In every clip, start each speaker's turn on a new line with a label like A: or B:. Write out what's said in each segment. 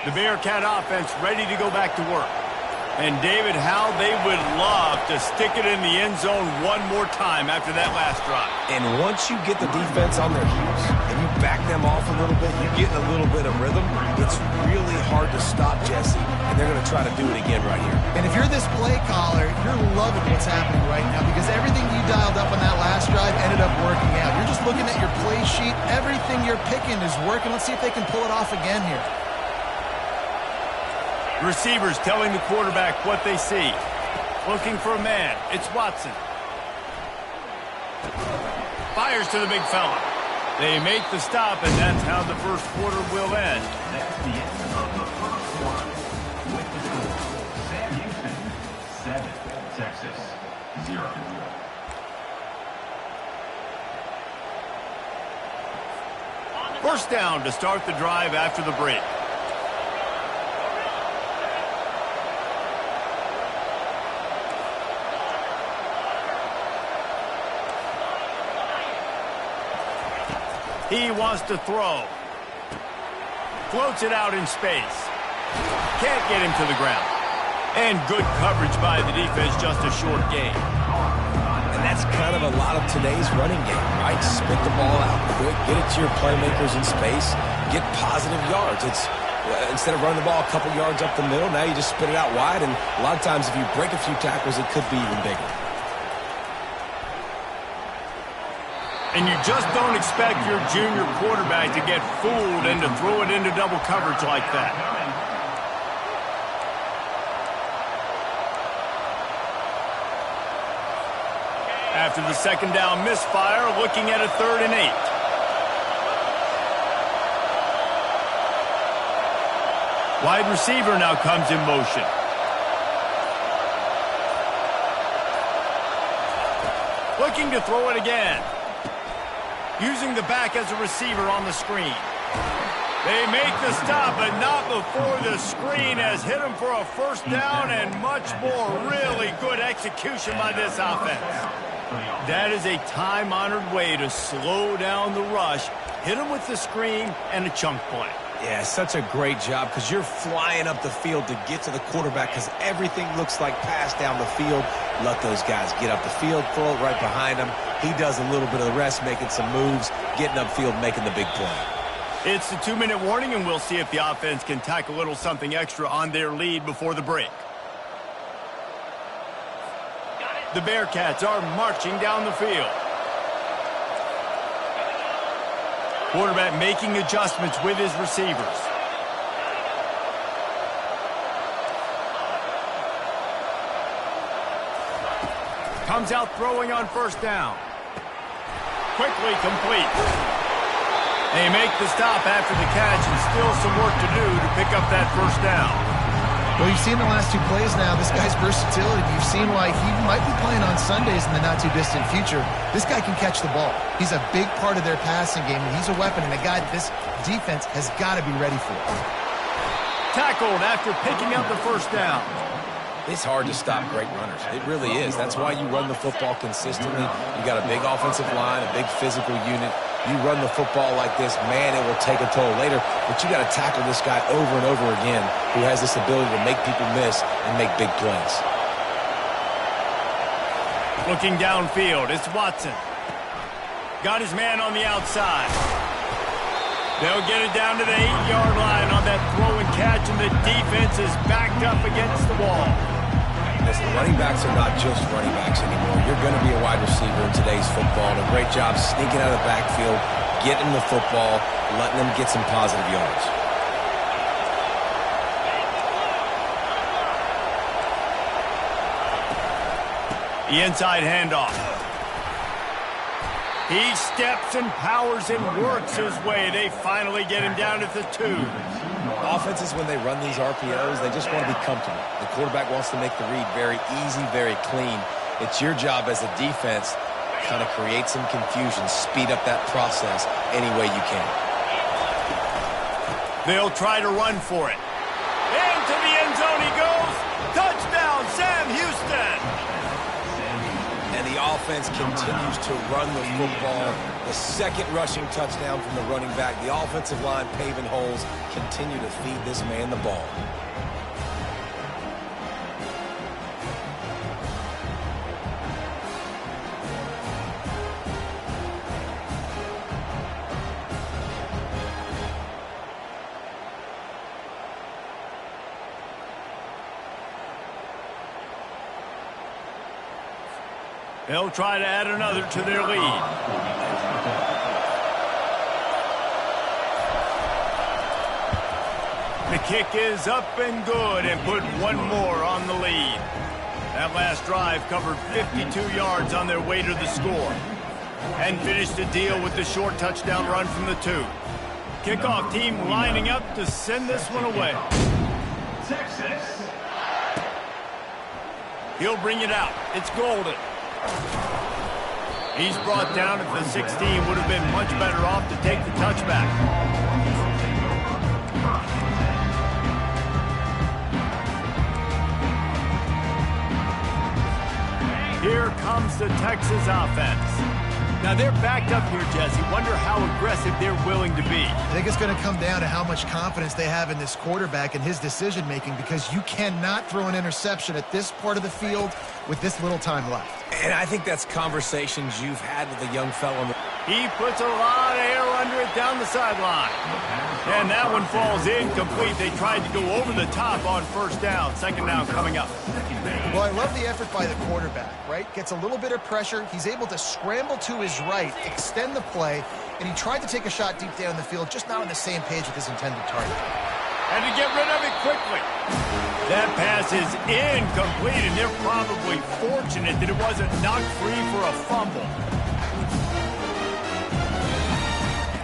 A: The Bearcat offense ready to go back to work. And, David, how they would love to stick it in the end zone one more time after that last drive.
B: And once you get the defense on their heels and you back them off a little bit, you get a little bit of rhythm, it's really hard to stop, Jesse, and they're going to try to do it again right here.
C: And if you're this play caller, you're loving what's happening right now because everything you dialed up on that last drive ended up working out. You're just looking at your play sheet. Everything you're picking is working. Let's see if they can pull it off again here.
A: Receivers telling the quarterback what they see. Looking for a man. It's Watson. Fires to the big fella. They make the stop, and that's how the first quarter will end.
D: That's the end of the first quarter. With the score, Sam Houston, 7, Texas, 0.
A: First down to start the drive after the break. He wants to throw. Floats it out in space. Can't get him to the ground. And good coverage by the defense, just a short gain.
B: And that's kind of a lot of today's running game, right? Spit the ball out quick, get it to your playmakers in space, get positive yards. It's instead of running the ball a couple yards up the middle, now you just spit it out wide, and a lot of times if you break a few tackles, it could be even bigger.
A: And you just don't expect your junior quarterback to get fooled and to throw it into double coverage like that. After the second down misfire, looking at a 3rd and 8. Wide receiver now comes in motion. Looking to throw it again. Using the back as a receiver on the screen. They make the stop, but not before the screen has hit them for a first down and much more. Really good execution by this offense. That is a time-honored way to slow down the rush, hit them with the screen, and a chunk play.
B: Yeah, such a great job because you're flying up the field to get to the quarterback because everything looks like pass down the field. Let those guys get up the field, throw it right behind him. He does a little bit of the rest, making some moves, getting upfield, making the big play.
A: It's the 2-minute warning, and we'll see if the offense can tack a little something extra on their lead before the break. The Bearcats are marching down the field. Quarterback making adjustments with his receivers. Comes out throwing on first down. Quickly complete. They make the stop after the catch and still some work to do to pick up that first down.
C: Well, you've seen the last 2 plays now. This guy's versatility. You've seen why he might be playing on Sundays in the not-too-distant future. This guy can catch the ball. He's a big part of their passing game, and he's a weapon and a guy that this defense has got to be ready for.
A: Tackled after picking up the first down.
B: It's hard to stop great runners. It really is. That's why you run the football consistently. You got a big offensive line, a big physical unit. You run the football like this, man, it will take a toll later. But you got to tackle this guy over and over again who has this ability to make people miss and make big plays.
A: Looking downfield, it's Watson. Got his man on the outside. They'll get it down to the 8-yard line on that throw and catch, and the defense is backed up against the wall.
B: Listen, running backs are not just running backs anymore. You're going to be a wide receiver in today's football. And a great job sneaking out of the backfield, getting the football, letting them get some positive yards.
A: The inside handoff. He steps and powers and works his way. They finally get him down at the 2.
B: Offenses, when they run these RPOs, they just want to be comfortable. The quarterback wants to make the read very easy, very clean. It's your job as a defense to kind of create some confusion, speed up that process any way you can.
A: They'll try to run for it. Into the end zone he goes. Touchdown, Sam Houston.
B: And the offense continues to run the football. The second rushing touchdown from the running back. The offensive line paving holes. Continue to feed this man the ball.
A: They'll try to add another to their lead. The kick is up and good and put one more on the lead. That last drive covered 52 yards on their way to the score and finished the deal with the short touchdown run from the 2. Kickoff team lining up to send this one away.
D: Texas.
A: He'll bring it out. It's Golden. He's brought down at the 16. Would have been much better off to take the touchback. Here comes the Texas offense. Now they're backed up here, Jesse. Wonder how aggressive they're willing to be.
C: I think it's going to come down to how much confidence they have in this quarterback and his decision-making, because you cannot throw an interception at this part of the field with this little time left.
B: And I think that's conversations you've had with a young fellow.
A: He puts a lot of air under it down the sideline. And that one falls incomplete. They tried to go over the top on first down. Second down coming up.
C: Well, I love the effort by the quarterback, right? Gets a little bit of pressure. He's able to scramble to his right, extend the play, and he tried to take a shot deep down the field, just not on the same page with his intended target.
A: And to get rid of it quickly. That pass is incomplete, and they're probably fortunate that it wasn't knocked free for a fumble.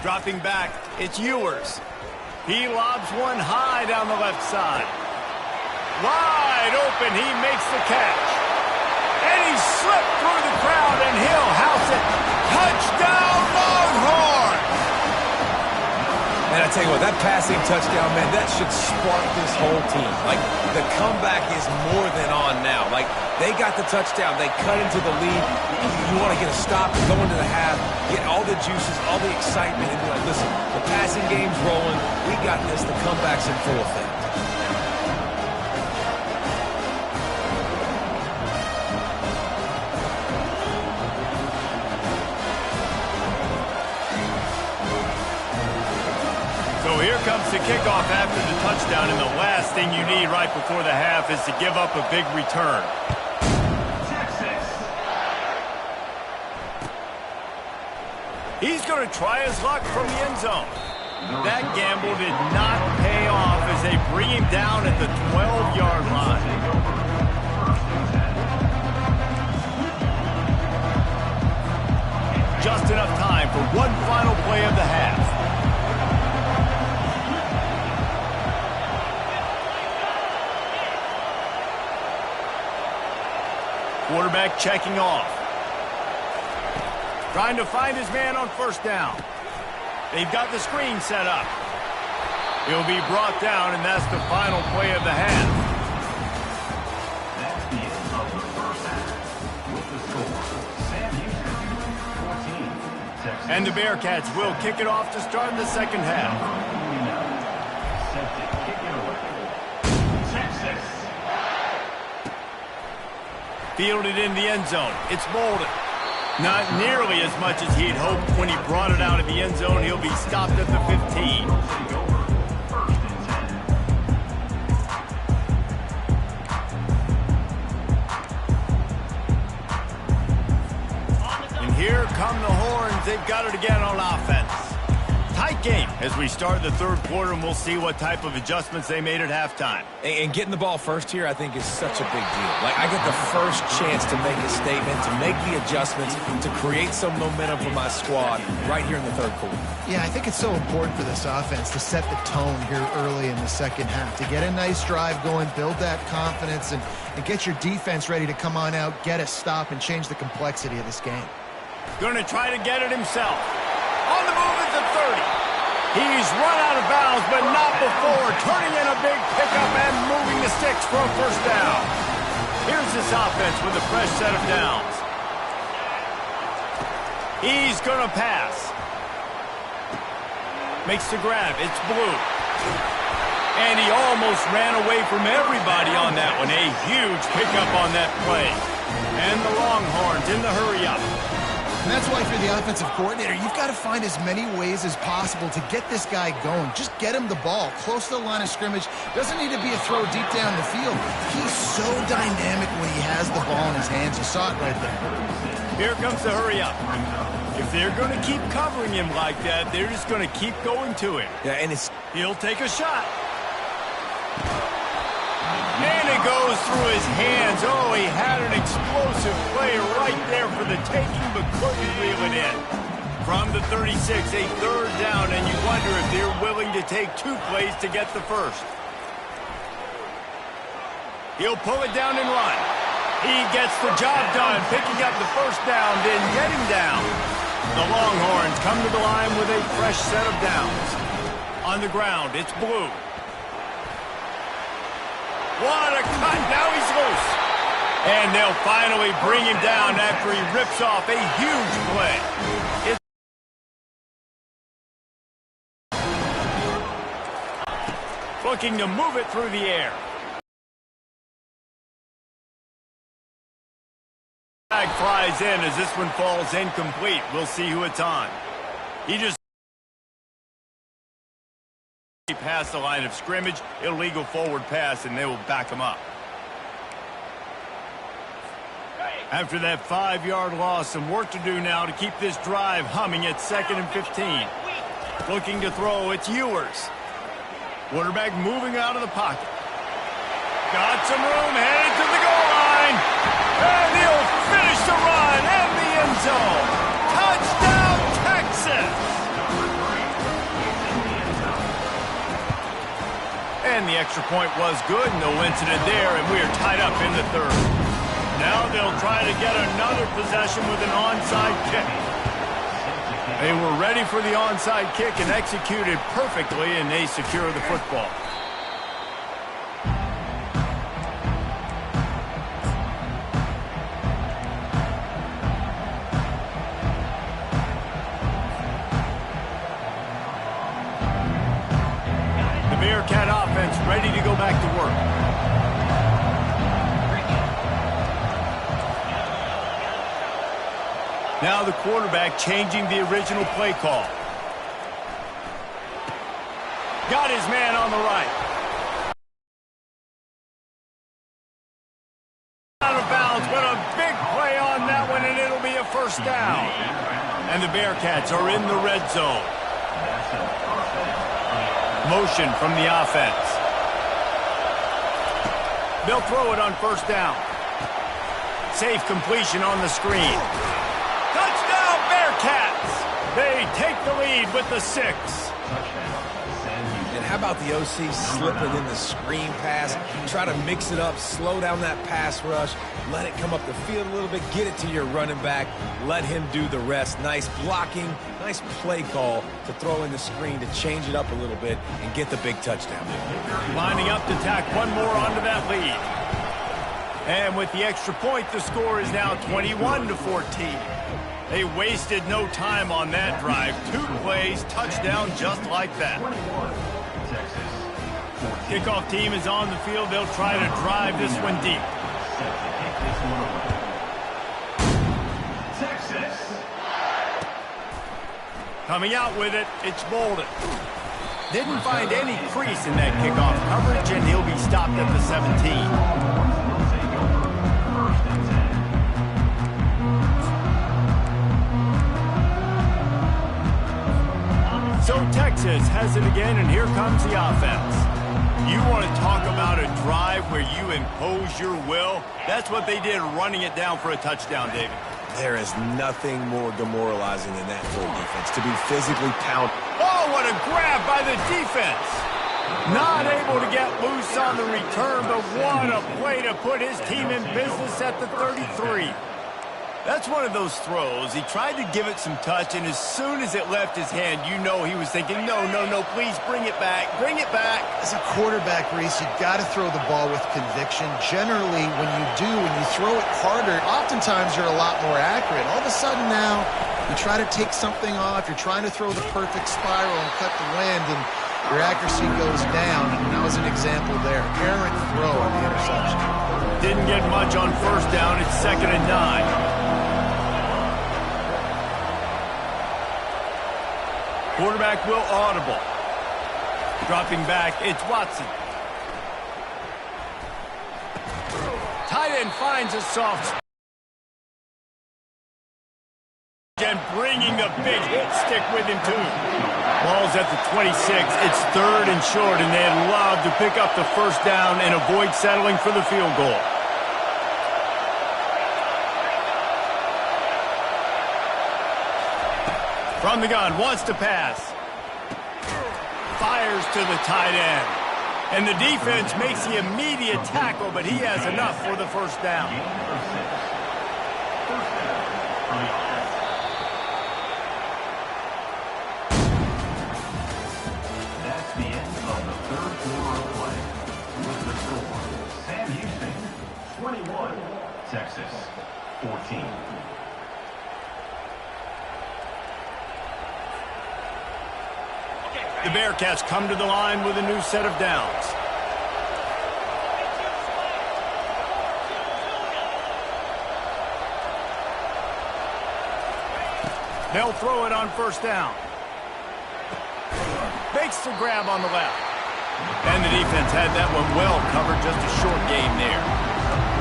A: Dropping back, it's Ewers. He lobs one high down the left side. Wide open, he makes the catch. And he slipped through the crowd, and he'll house it. Touchdown, Longhorn!
B: And I tell you what, that passing touchdown, man, that should spark this whole team. Like, the comeback is more than on now. Like, they got the touchdown. They cut into the lead. You want to get a stop, go into the half, get all the juices, all the excitement, and be like, listen, the passing game's rolling. We got this. The comeback's in full effect.
A: So here comes the kickoff after the touchdown, and the last thing you need right before the half is to give up a big return.
D: Texas.
A: He's going to try his luck from the end zone. That gamble did not pay off as they bring him down at the 12-yard line. Just enough time for one final play of the half. Quarterback checking off. Trying to find his man on first down. They've got the screen set up. He'll be brought down, and that's the final play of the half.
D: That's the end of the first half. With the score, Sam Houston, 14. Texas.
A: And the Bearcats will kick it off to start the second half.
D: Set to kick it away. Texas.
A: Fielded in the end zone. It's Bolden. Not nearly as much as he'd hoped when he brought it out of the end zone. He'll be stopped at the 15. And here come the Horns. They've got it again on offense. Tight game as we start the third quarter, and we'll see what type of adjustments they made at halftime.
B: And getting the ball first here, I think, is such a big deal. Like, I get the first chance to make a statement, to make the adjustments, to create some momentum for my squad right here in the third quarter.
C: Yeah, I think it's so important for this offense to set the tone here early in the second half, to get a nice drive going, build that confidence, and get your defense ready to come on out, get a stop, and change the complexity of this game.
A: Going to try to get it himself. On the move at the 30. He's run out of bounds, but not before turning in a big pickup and moving the sticks for a first down. Here's this offense with a fresh set of downs. He's going to pass. Makes the grab. It's Blue. And he almost ran away from everybody on that one. A huge pickup on that play. And the Longhorns in the hurry-up.
C: And that's why for the offensive coordinator, you've got to find as many ways as possible to get this guy going. Just get him the ball close to the line of scrimmage. Doesn't need to be a throw deep down the field. He's so dynamic when he has the ball in his hands. You saw it right there.
A: Here comes the hurry-up. If they're going to keep covering him like that, they're just going to keep going to him.
B: Yeah, and
A: He'll take a shot. And it goes through his hands. Oh, he had an explosive play right there for the taking, but couldn't reel it in. From the 36, a third down, and you wonder if they're willing to take 2 plays to get the first. He'll pull it down and run. He gets the job done, picking up the first down, then getting down. The Longhorns come to the line with a fresh set of downs. On the ground, it's Blue. What a cut! Now he's loose. And they'll finally bring him down after he rips off a huge play. Looking to move it through the air. Flag flies in as this one falls incomplete. We'll see who it's on. He just past the line of scrimmage, illegal forward pass, and they will back him up. After that 5-yard loss, some work to do now to keep this drive humming at 2nd and 15. Looking to throw, it's Ewers. Quarterback moving out of the pocket. Got some room, headed to the goal line. And he'll finish the run in the end zone. Touchdown, Texas! And the extra point was good, no incident there, and we are tied up in the 3rd. Now they'll try to get another possession with an onside kick. They were ready for the onside kick and executed perfectly, and they secure the football. Bearcat offense ready to go back to work. Now the quarterback changing the original play call. Got his man on the right. Out of bounds, but a big play on that one, and it'll be a first down. And the Bearcats are in the red zone. Motion from the offense. They'll throw it on first down. Safe completion on the screen. Touchdown, Bearcats! They take the lead with the 6.
B: And how about the OC slipping in the screen pass? Try to mix it up, slow down that pass rush, let it come up the field a little bit, get it to your running back, let him do the rest. Nice blocking, nice play call to throw in the screen to change it up a little bit and get the big touchdown.
A: Lining up to tack one more onto that lead. And with the extra point, the score is now 21-14. They wasted no time on that drive. 2 plays, touchdown just like that. Kickoff team is on the field. They'll try to drive this one deep.
D: Texas.
A: Coming out with it, it's Bolden. Didn't find any crease in that kickoff coverage, and he'll be stopped at the 17. So Texas has it again, and here comes the offense. You want to talk about a drive where you impose your will? That's what they did, running it down for a touchdown, David.
B: There is nothing more demoralizing than that for defense, to be physically pounded.
A: Oh, what a grab by the defense. Not able to get loose on the return, but what a play to put his team in business at the 33. That's one of those throws. He tried to give it some touch, and as soon as it left his hand, you know he was thinking, no, no, no, please bring it back, bring it back.
C: As a quarterback, Reese, you've got to throw the ball with conviction. Generally, when you do, when you throw it harder, oftentimes you're a lot more accurate. All of a sudden now, You try to take something off, you're trying to throw the perfect spiral and cut the wind, and your accuracy goes down, and that was an example there. Errant throw on the interception.
A: Didn't get much on first down. It's 2nd and 9. Quarterback will audible. Dropping back, it's Watson. Tight end finds a soft spot. And bringing the big hit stick with him, too. Ball's at the 26. It's 3rd and short, and they'd love to pick up the first down and avoid settling for the field goal. From the gun, wants to pass. Fires to the tight end. And the defense makes the immediate tackle, but he has enough for the first down.
D: That's the end of the third quarter of play. With the score, Sam Houston, 21, Texas, 14.
A: The Bearcats come to the line with a new set of downs. They'll throw it on first down. Makes the grab on the left. And the defense had that one well covered, just a short game there.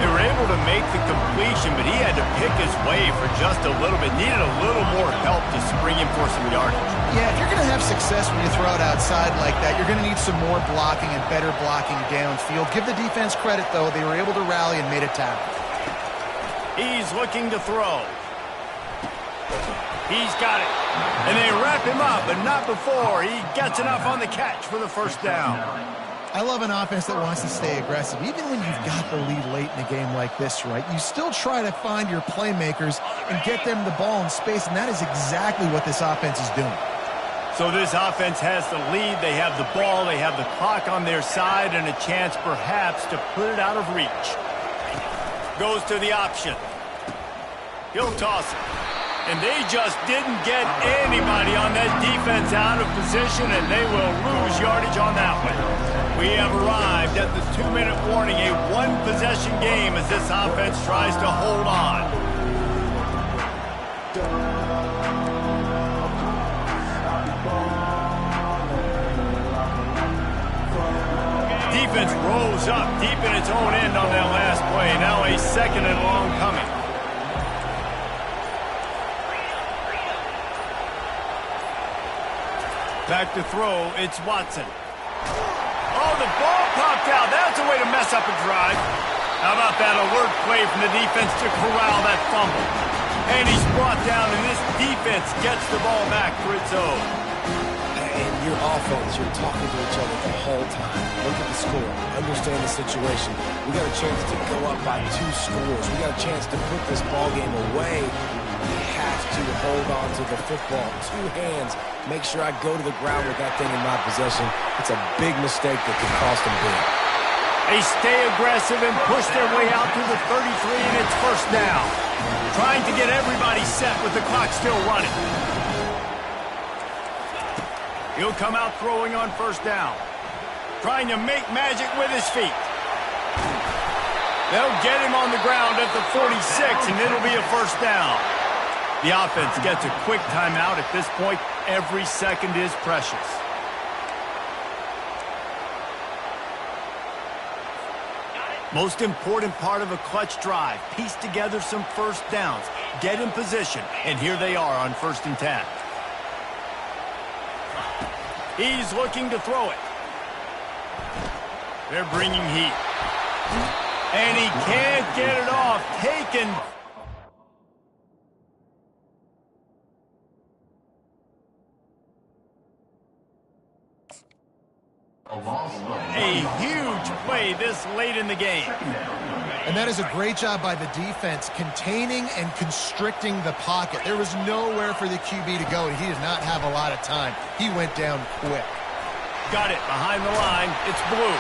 A: They were able to make the completion, but he had to pick his way for just a little bit. Needed a little more help to spring him for some yardage.
C: Yeah, if you're going to have success when you throw it outside like that, you're going to need some more blocking and better blocking downfield. Give the defense credit, though. They were able to rally and made a tackle.
A: He's looking to throw. He's got it. And they wrap him up, but not before he gets enough on the catch for the first down.
C: I love an offense that wants to stay aggressive. Even when you've got the lead late in a game like this, right, you still try to find your playmakers and get them the ball in space, and that is exactly what this offense is doing.
A: So this offense has the lead. They have the ball. They have the clock on their side and a chance perhaps to put it out of reach. Goes to the option. He'll toss it. And they just didn't get anybody on that defense out of position, and they will lose yardage on that one. We have arrived at the 2-minute warning, a one-possession game as this offense tries to hold on. Defense rolls up deep in its own end on that last play. Now a 2nd and long coming. Back to throw, it's Watson. Oh, the ball popped out. That's a way to mess up a drive. How about that alert play from the defense to corral that fumble? And he's brought down, and this defense gets the ball back for its own.
B: And your offense, you're talking to each other the whole time. Look at the score. Understand the situation. We got a chance to go up by 2 scores. We got a chance to put this ball game away. We have to hold on to the football. 2 hands. Make sure I go to the ground with that thing in my possession. It's a big mistake that could cost them big.
A: They stay aggressive and push their way out to the 33, and it's first down. Trying to get everybody set with the clock still running. He'll come out throwing on first down. Trying to make magic with his feet. They'll get him on the ground at the 46, and it'll be a first down. The offense gets a quick timeout at this point. Every second is precious. Most important part of a clutch drive. Piece together some first downs. Get in position. And here they are on 1st and 10. He's looking to throw it. They're bringing heat. And he can't get it off. Taken. A huge play this late in the game.
C: And that is a great job by the defense, containing and constricting the pocket. There was nowhere for the QB to go, and he did not have a lot of time. He went down quick.
A: Got it behind the line. It's blue.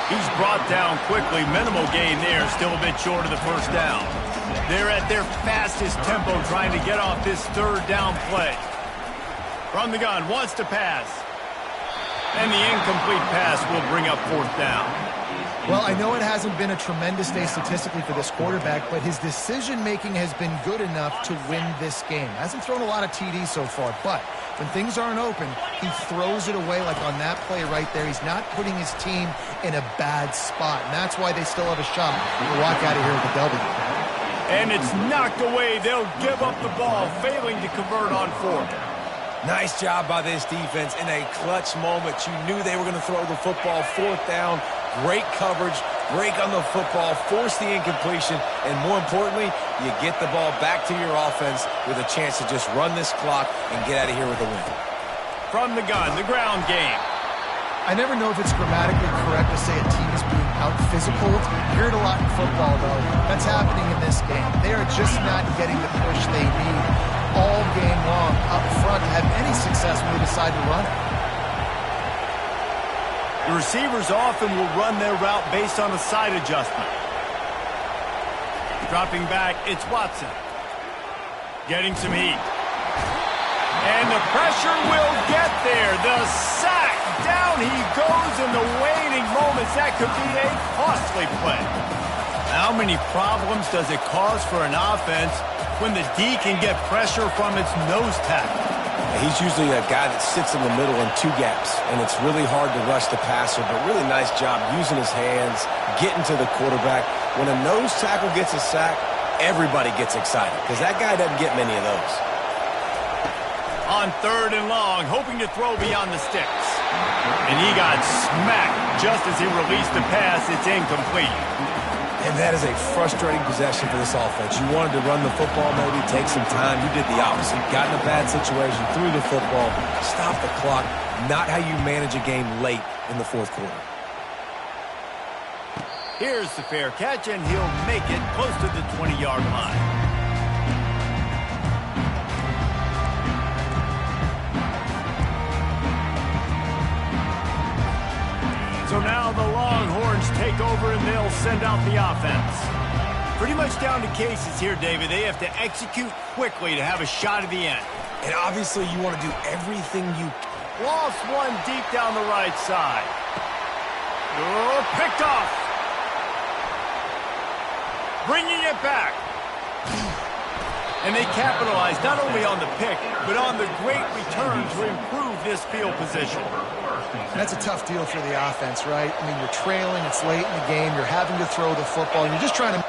A: He's brought down quickly. Minimal gain there. Still a bit short of the first down. They're at their fastest tempo trying to get off this third down play. From the gun, wants to pass. And the incomplete pass will bring up fourth down.
C: Well, I know it hasn't been a tremendous day statistically for this quarterback, but his decision-making has been good enough to win this game. Hasn't thrown a lot of TDs so far, but when things aren't open, he throws it away like on that play right there. He's not putting his team in a bad spot, and that's why they still have a shot to walk out of here with a W.
A: And it's knocked away. They'll give up the ball, failing to convert on fourth.
B: Nice job by this defense in a clutch moment. You knew they were going to throw the football. Fourth down, great coverage, break on the football, force the incompletion, and more importantly, you get the ball back to your offense with a chance to just run this clock and get out of here with a win.
A: From the gun, the ground game.
C: I never know if it's grammatically correct to say a team is being out-physical. You hear it a lot in football, though. That's happening in this game. They are just not getting the push they need all game long up front to have any success when they decide to run it.
A: The receivers often will run their route based on a side adjustment. Dropping back, it's Watson. Getting some heat. And the pressure will get there. The sack. Down he goes in the waning moments. That could be a costly play. How many problems does it cause for an offense when the D can get pressure from its nose tackle?
B: He's usually a guy that sits in the middle in two gaps, and it's really hard to rush the passer, but really nice job using his hands, getting to the quarterback. When a nose tackle gets a sack, everybody gets excited because that guy doesn't get many of those.
A: On third and long, hoping to throw beyond the sticks. And he got smacked just as he released the pass. It's incomplete.
B: And that is a frustrating possession for this offense. You wanted to run the football, maybe take some time. You did the opposite. Got in a bad situation, threw the football, stopped the clock. Not how you manage a game late in the fourth quarter.
A: Here's the fair catch, and he'll make it close to the 20-yard line. So now the Longhorns take over, and they'll send out the offense. Pretty much down to cases here, David. They have to execute quickly to have a shot at the end.
B: And obviously you want to do everything you can.
A: Lost one deep down the right side. Oh, picked off. Bringing it back. And they capitalize not only on the pick, but on the great return to improve this field position.
C: That's a tough deal for the offense, right? I mean, you're trailing, it's late in the game, you're having to throw the football, and you're just trying to